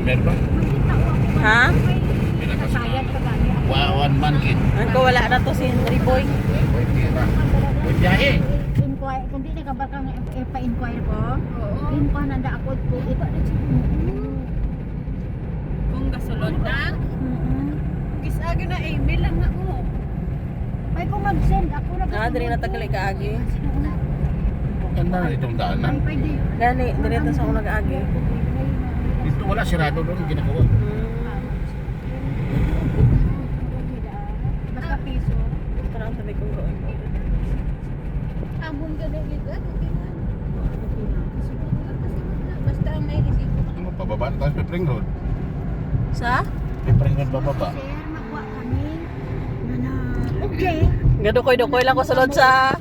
Customer ba? Ha? Sayang ka ba? One man kid. Ang ko wala na to si Henry Boy. Boy tira. Boy biyahe. Inquire, kung di ka ba kang pa-inquire ko? Oo. Inquire nanda ako po. Ito na siya. Kung gasulod na, gisagi na email lang na mo. May kung mag-send ako na. Ah, diri na tagali kaagi. Ano na itong daanan? Gani, diri ta sa ako nag-agi. Dito wala sirado doon ginagawa. Basta piso. Parang sabi kong gawin ko. Amon ka na ito. Basta ang may resibo. Ano pababa tayo sa Pring Road? Sa? Pring Road bababa. Sir, magwa kami. Nana. Okay. Gadukoy-dukoy lang ko sulod sa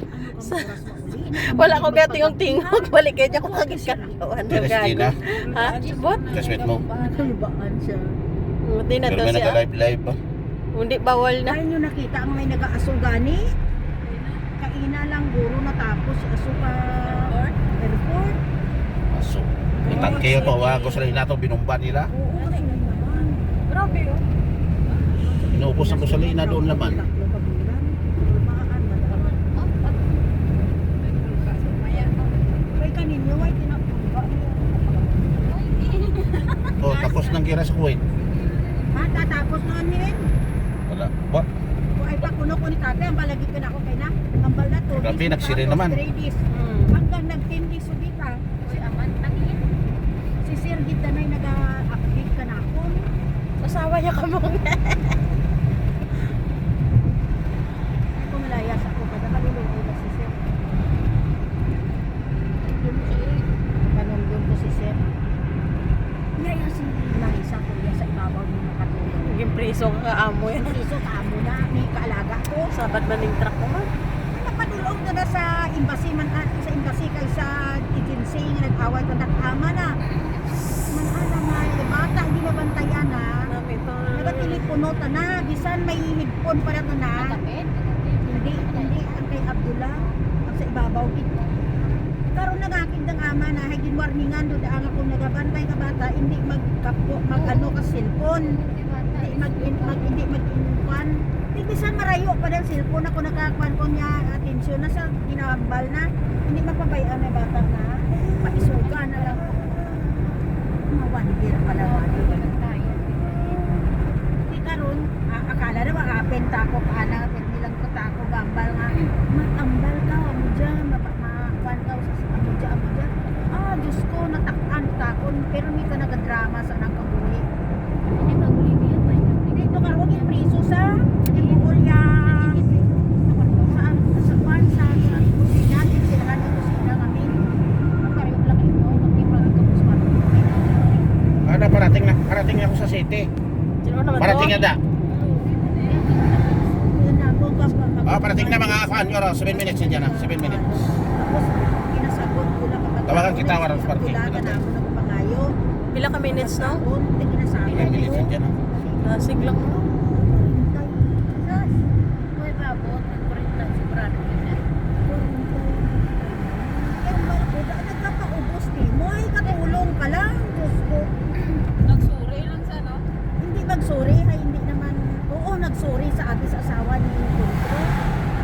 wala ko kaya tingog-tingog. Balik kaya ko kagit ka. Christina. Ha? Subot? Kaswit mo. Kalibaan siya. Hindi na Pero to may siya. naka-live ba? Hindi bawal na. Kaya nyo nakita ang may nag-aasugani. Kaina lang guro natapos si Asuka Airport. Aso. Itan kayo to. Wag ko sila inato binumba nila. Oo, sila naman. Grabe oh. Inuubos ang gasolina doon naman. Kay kaninyo ay tinapunta niyo. Oh, tapos nang gira sa Kuwait. Matatapos namin. Wala. Ba? Kung ay pakuno ko ni tatay, ang balagi ka na ako kay na. Ambal na to. Grabe, nagsiri naman. 3 days. Hanggang nag-10 days subita. Si Aman, tanin. Si Sir Gita na nag-update ka na ako. Asawa niya ka mo. Ay, kung malayas ako, kada kalulungay na si Sir. Kanunggong ko si Sir. Yaya si Marisa kuya sa ibabaw ng makatulong. Naging preso ka amo yan. Piso kaamo na, may kaalaga ko. Sabat maning truck ko man. Napadulong na sa embassy man sa embassy kay sa agency nga nag-away ko nakama na. Man ana nga bata hindi mabantayan na. Nami to. Nagatelepono ta na, bisan may headphone pa na na. Hindi ang kay Abdullah sa ibabaw gid. Karon nagakid ng ama na higin warningan do ang ako nagabantay ka bata hindi mag-ano ka cellphone. Hindi mag-inkuan. Di bisan marayo pa ng cellphone ako nakakuan ko niya atensyon na sa ginambal na hindi mapabayaan na bata na paisuga na lang. Mawandir pala di karon akala na makapen ta ko kana nilang ko ta ko gambal nga matambal ka mo diyan makuan ka sa amo diyan. Ah Diyos ko natak-an takon pero mi ka nagadrama sa nang kabuhi. Hindi kabuhi biya ba? Dito karon yung priso sa Ipolya sa kwan sa kusina sila ng kusina kami. Karon lang ito magtipa ka tapos Ano, parating na ako sa city. Sino naman Parating na to? da. Ah, parating na mga afan ko, 7 minutes yan na, 7 minutes. Tapos kinasagot ko lang kapag Tawagan kita, walang parking. tulagan na ako ng pangayo. Pila ka minutes no? Kinasagot. 7 minutes yan na. Nasig lang. Uy, babot. Nagkurita si Brad. Nagkakaubos din mo ay katulong ka lang. Diyos ko. Nagsuri lang sa no? Hindi magsuri ay hindi naman. Oo, nagsuri sa ating asawa ni Kultro.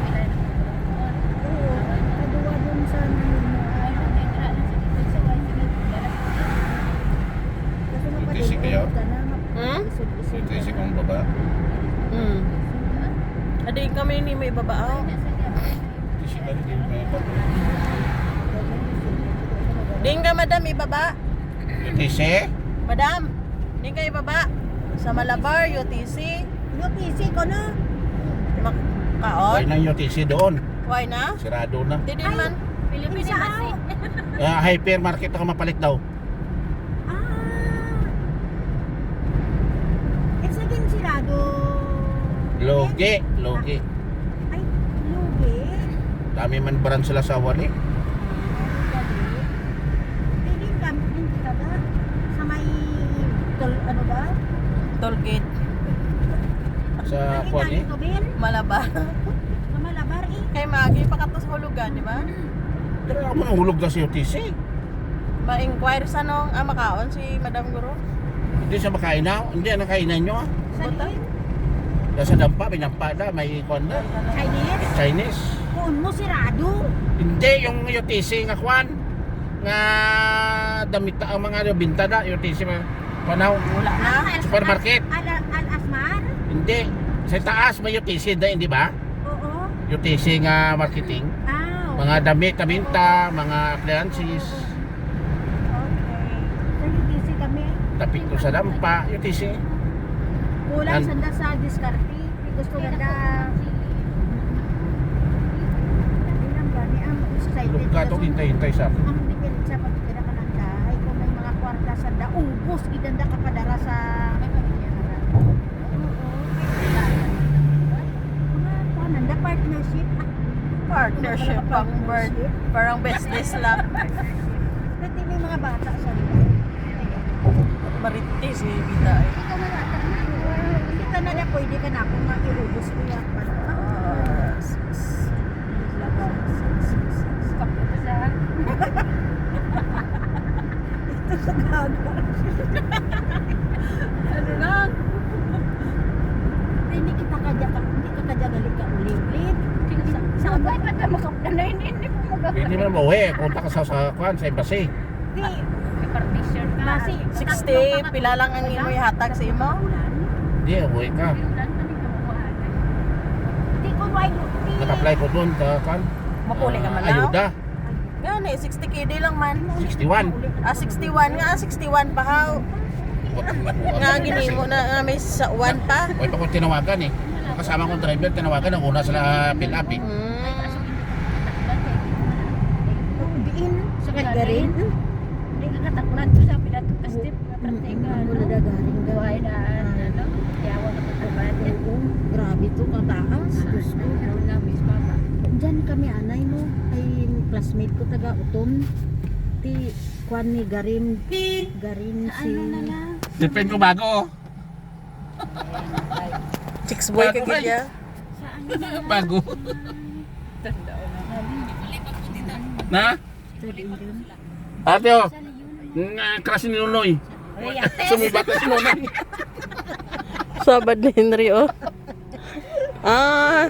Ilay na mo. Oo, kaduwa dun sa Ay, hindi na lang sa dito sa way. kasi Isip kayo? ka na. Hmm? Isip-isip Ito ka isip na. kong baba. Adi kami ni may babao. Isip na rin may baba. Ding ka madam ibaba. UTC? Madam, ding kayo ibaba. Sa Malabar, UTC. Yung PC ko na. Why Kaon. nang UTC doon? Why na? Sirado na. Di din man. Pilipinas Saan? Hypermarket ako mapalit daw. It's again sirado. Logi. Ay, lugi. Dami man brand sila sa wali. Piling kami din kita ba? Sa may ano ba? Toll gate. Sa wali. Ko, Ben? Malabar. Sa Malabar eh. Kay Magi pakat sa hulugan, di ba? Pero ako manahulog na sa UTC. Ma-inquire sa nung makaon si Madam Guru. Hindi siya makainaw. Hindi, ang kainan nyo. Sa liin. Sa dampa, binampa na, may kwan na. Chinese. Chinese. Kuon mo sirado. Hindi, yung UTC nga kwan. Nga damit ang mga binta na, UTC mga panaw. Wala na. Supermarket. Al-Asmar? Hindi. Sa taas may UTC, hindi ba? Oo. UTC nga marketing. Ah, Mga damit na binta, mga appliances. okay. Sa UTC kami. Tapik to sa dampa, UTC. Kulang An- sanda sa diskarte. Gusto na da. Ilang gani ang excited. Luka to, hintay-hintay sa Ang dipilid sa pagkira ka ng dahay. Kung may mga kwarta sa da, ubos. Idanda ka padara sa... May pamilya na ba? Oo. Mga nanda partnership. Partnership pang bird. Parang business lang. Pwede may mga bata sa Marites eh, bida eh. Hindi ka na pwede ka na kung makiubos ko yan. Ito sa gaga. Ano lang? Hindi ka kadyagali ka ulit-ulit. Sa abay pa ka makaplanay hindi mo magagawa. Hindi mo na mauwi, punta ka sa kwan, sa embassy. Di, May partition ka. Basi, 60, pila lang ang imo ihatag sa imo? Hindi, uwi ka. di ko why Naka-apply ko doon sa kwan. Mapuli ka man na? Ayuda, Yan eh, 60 KD lang man. 61. Ah, 61 nga, 61 pa haw. Nga ginimo na nga may sa 1 pa. Huwag pa kong tinawagan eh. Kasama kong driver, tinawagan, ang una sila fill up eh. diin sa kagarin. Hindi ka katakulan ko sa pinato kastip. Wala da garing Buhay na ano. Yawa ka pagkabat. Grabe to kataas. Diyos ko. Ano nga, Miss Papa? Diyan kami anay mo. Ay classmate ko taga Utom. Ti kwan ni Garin. Garin si Depend ko bago oh. Chicks boy ka gilya. Bago. Na? Ate oh. Crush ni Nunoy. Sumibat na si Nunoy. Sabad ni Henry oh. Ah,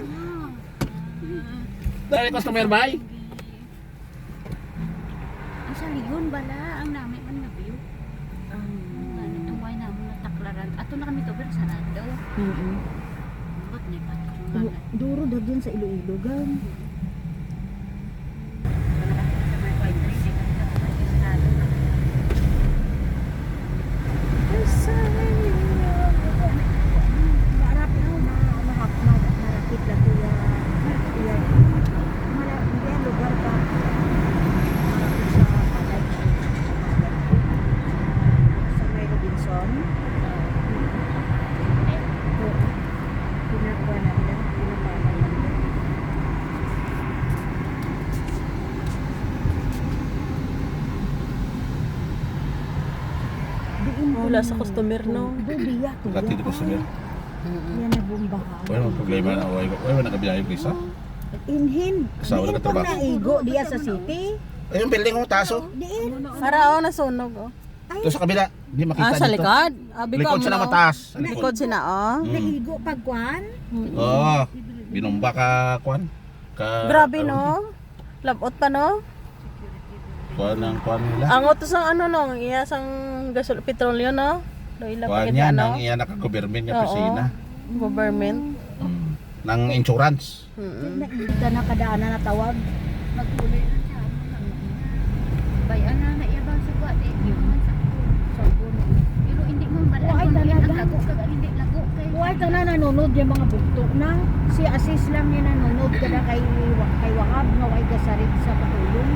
Dahil customer ba? Ang sa liyon bala, ang namin man na view. Ang way na mo nataklaran. Ato na kami to pero sarado. Ba't ni pa? Duro da dyan sa Iloilo gan. Marapit na marapit na kuya. Kuya. Hindi ang lugar ka. Marapit sa Palay. Sa May Robinson. Pinakuha na nila. Pinapala na nila. wala sa customer no. Bubiya to. Dati di customer. Yan na bumbahan. Wala mo problema na. Wala mo nakabiyahe ko isa. Inhin. Kasama Diin na pa katrabaho. na igo diya sa city. Ay, yung building ko, taso. Diin. Para oh nasunog oh. Ito sa kabila. Hindi makita Ah, sa dito. likod. Abi Likod ka siya na mo. mataas. Sa likod. Likod sina oh. Naigo pagkuan. Oo. Binomba ka, kwan. Grabe no. Labot pa no. Kwan ang kwan nila. Ang utos ng ano no, iya sang gasol petrolyo no. Doila Kwan pagit yan, ano. ang iyan naka-government nga Oo. opisina. Government. Ng insurance. Naigda na kadaanan na tawag. Magkuloy na siya. Bayan na iyabang sa buwan eh. Sabon. Pero hindi mo bala. Ay, Ang talaga. lago ka hindi lago kay. Huwag ka na nanonood yung mga bukto na. Si Asis lang niya nanonood ka na kay Wahab nga huwag ka sarit sa patulong.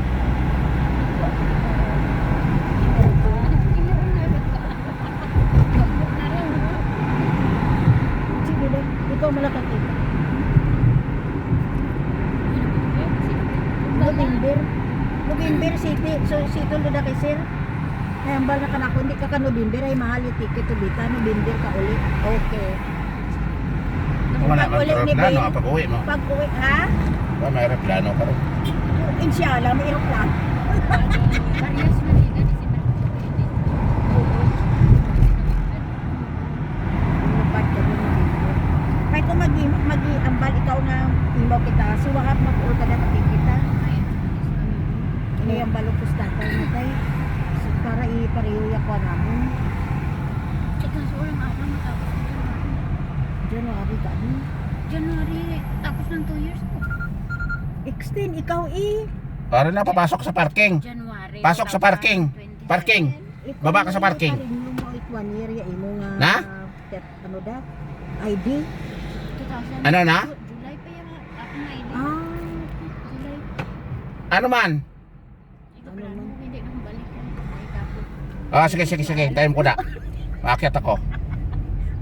Sige ba? Ikaw malakatid. November City. So, City lo na kay sir. Ay, ambal na kanako. Hindi ka ka November. Ay, mahal yung ticket to bita. November ka ulit. Okay. Wala Pag ulit ni plano Ben. pag uwi mo. Pag uwi, ha? Ba, may plano ka rin. Inshallah, may aeroplano. Parehas man ina di sila. pareho yakwa namin. Kaso walang araw matapos ng January ka ni. January, tapos ng 2 years ko. Extend, ikaw Para na papasok sa parking. January. Pasok sa parking. 27. Parking. Ikaw Baba ka sa parking. Parin mo it 1 year ya imo nga. Na? Ano da? ID? 2000. Ano na? July pa yung ako na ini. Ah, July. Ano man? Ito pala mo, hindi nang balik yan. Ay, tapos. Sige. Time ko na. Aakyat ako.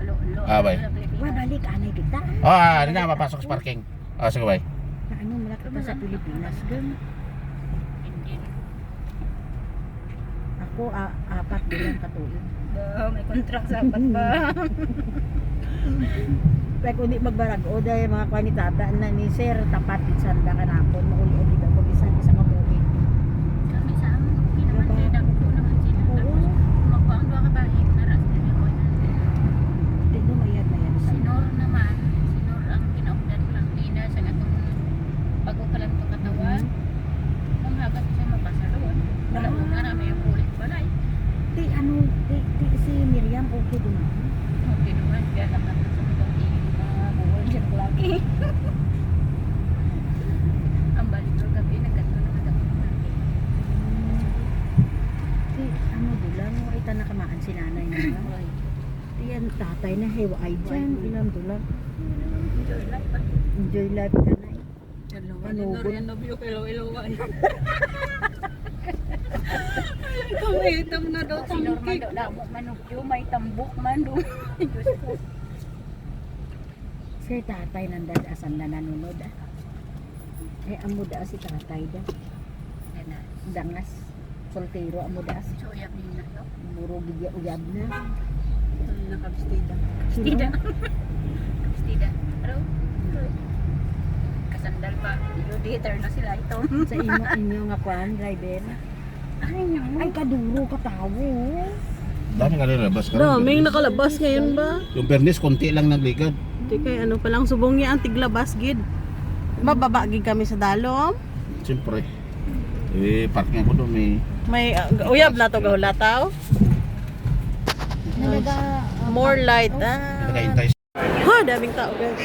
Alo. Bye. wa balik anay kita. Ano na, papasok sa parking. Sige, bye. Na ano malaki pa sa Pilipinas gan. Hindi. Ako 4 bilang katuig. May contract sa apat ba? Kaya kung di magbarag o dahil mga kwanitata na ni Sir tapat sanda ka napon mauli ang kita kung isang mabuhi. Kami sa amin, okay naman. Kaya dagpo naman sila. Oo. Tapos, magpaang doon ka ba? Naras na niya ko na. Di no mayad sa Sinor naman. Sinor ang kinaupdan ko lang Tina sa atong bago ka lang ito katawan. Ang hagat siya mapasaroon. Wala mo nga na may ulit balay. Di ano, di si Miriam okay din ako. Okay naman. Kaya naman sa mga buwal siya lagi. Ang balik ko gabi, nagkataon naman ako ng lagi. Si ano dulang mo ita nakamaan si nanay na. Hoy. Di yan tatay na hewa ay dyan. Ilang dulang. Enjoy life. Enjoy life ka na. Ano ba? Si normal daw damo manok yun, may tambok man doon. Diyos ko. Si tatay nandad asan na nanunod ah. Amo da si tatay da. Yan na. Dangas. Soltero amo da. So, uyab din na. No? Muro gidya uyab na. Nakabistida. Sino? Bistida. Bistida. Hello? Kasandal pa. Iluditer na sila ito. Sa inyo nga kwan, driver. Ay, naman. Ay kaduro katawo. Dami ka nilabas ka. Daming nakalabas ngayon ba? Yung pernis, konti lang nagligad. Di kay ano palang subong niya ang tiglabas gid. Mababa gid kami sa dalom. Siyempre. Parking ako doon May uyab na to gahulataw. Nalaga More light. nagahintay. Ha, daming tao guys.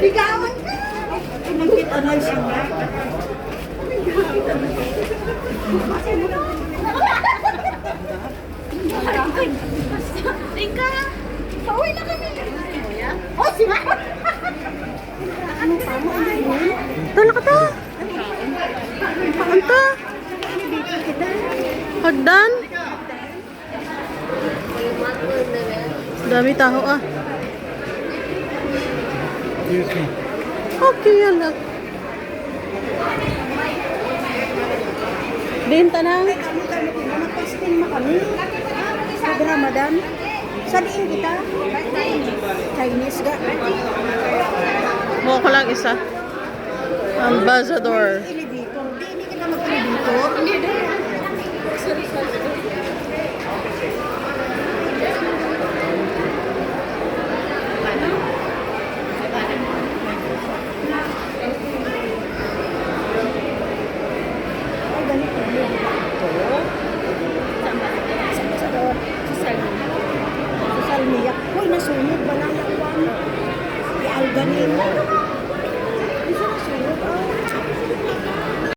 bigawan ka. Pinangkita na siya. Ika! Pauwi na kami. Oh, si Ma. Ano pa mo? Tala ka ta. Anta. Hagdan. Dami tao ah. Okay yan lang. Din tanang. Nagpastin mo kami. Sa Ramadan. Sa diin kita? Chinese ga. Mo ko lang isa. Ambassador. Elevator. Di kita mag-elevator. Ay, ganito. Sa doon. Sa Salmiak. Uy, nasunog. Wala yung one. Di alganin.